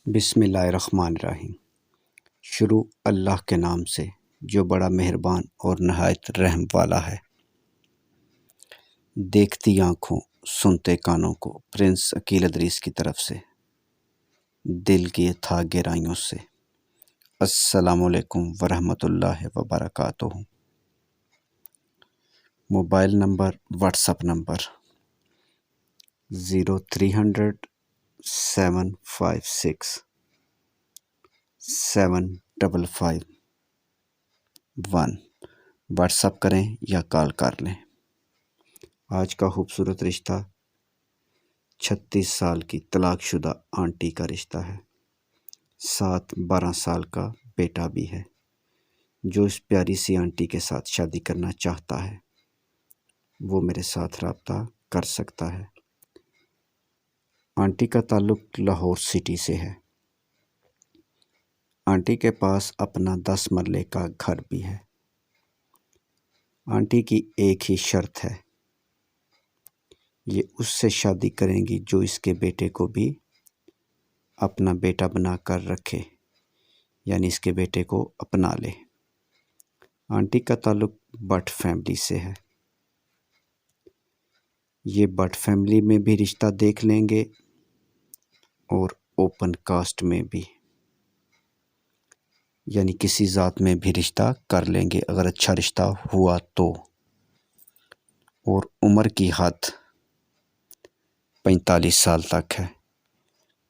بسم اللہ الرحمن الرحیم۔ شروع اللہ کے نام سے جو بڑا مہربان اور نہایت رحم والا ہے۔ دیکھتی آنکھوں سنتے کانوں کو پرنس عقیل ادریس کی طرف سے دل کی اتھاہ گہرائیوں سے السلام علیکم ورحمۃ اللہ وبرکاتہ۔ Mobile number what's app number 0300-756-7551 what's app کریں یا کال کر لیں۔ آج کا خوبصورت رشتہ 36 سال کی طلاق شدہ آنٹی کا رشتہ ہے، ساتھ 12 سال کا بیٹا بھی ہے جو اس پیاری سی آنٹی کے ساتھ شادی کرنا چاہتا ہے۔ وہ میرے ساتھ رابطہ کر سکتا ہے۔ آنٹی کا تعلق لاہور سٹی سے ہے۔ آنٹی کے پاس اپنا 10 مرلے کا گھر بھی ہے۔ آنٹی کی ایک ہی شرط ہے، یہ اس سے شادی کریں گی جو اس کے بیٹے کو بھی اپنا بیٹا بنا کر رکھے، یعنی اس کے بیٹے کو اپنا لے۔ آنٹی کا تعلق بٹ فیملی سے ہے۔ یہ بٹ فیملی میں بھی رشتہ دیکھ لیں گے اور اوپن کاسٹ میں بھی، یعنی کسی ذات میں بھی رشتہ کر لیں گے اگر اچھا رشتہ ہوا تو۔ اور عمر کی حد 45 سال تک ہے،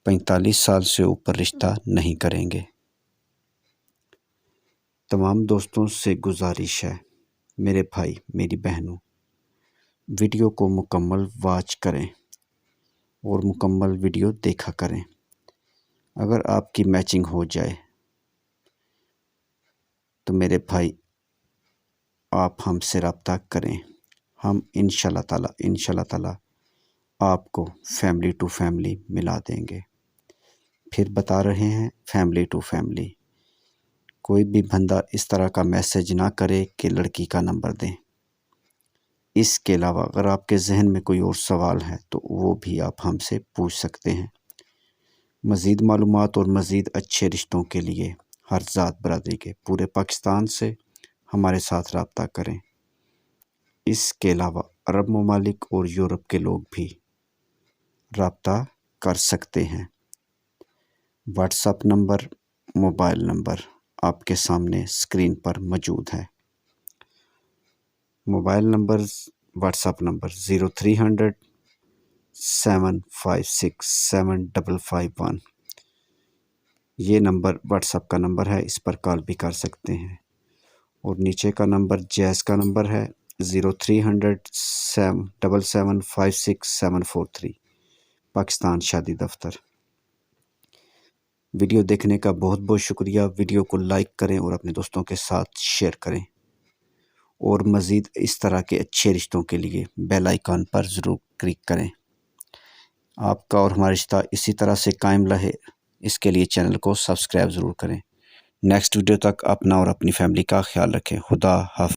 45 سال سے اوپر رشتہ نہیں کریں گے۔ تمام دوستوں سے گزارش ہے، میرے بھائی میری بہنوں، ویڈیو کو مکمل واچ کریں اور مکمل ویڈیو دیکھا کریں۔ اگر آپ کی میچنگ ہو جائے تو میرے بھائی آپ ہم سے رابطہ کریں، ہم انشاءاللہ تعالی آپ کو فیملی ٹو فیملی ملا دیں گے۔ پھر بتا رہے ہیں فیملی ٹو فیملی، کوئی بھی بندہ اس طرح کا میسج نہ کرے کہ لڑکی کا نمبر دیں۔ اس کے علاوہ اگر آپ کے ذہن میں کوئی اور سوال ہے تو وہ بھی آپ ہم سے پوچھ سکتے ہیں۔ مزید معلومات اور مزید اچھے رشتوں کے لیے ہر ذات برادری کے پورے پاکستان سے ہمارے ساتھ رابطہ کریں۔ اس کے علاوہ عرب ممالک اور یورپ کے لوگ بھی رابطہ کر سکتے ہیں۔ What's app number, mobile number آپ کے سامنے اسکرین پر موجود ہے۔ Mobile number what's app number 0300-756-7551 یہ نمبر واٹس ایپ کا نمبر ہے، اس پر کال بھی کر سکتے ہیں۔ اور نیچے کا نمبر جیز کا نمبر ہے 0300-777-56743 پاکستان شادی دفتر۔ ویڈیو دیکھنے کا بہت بہت شکریہ۔ ویڈیو کو لائک کریں اور اپنے دوستوں کے ساتھ شیئر کریں، اور مزید اس طرح کے اچھے رشتوں کے لیے بیل آئیکن پر ضرور کلک کریں۔ آپ کا اور ہمارا رشتہ اسی طرح سے قائم رہے، اس کے لیے چینل کو سبسکرائب ضرور کریں۔ نیکسٹ ویڈیو تک اپنا اور اپنی فیملی کا خیال رکھیں۔ خدا حافظ۔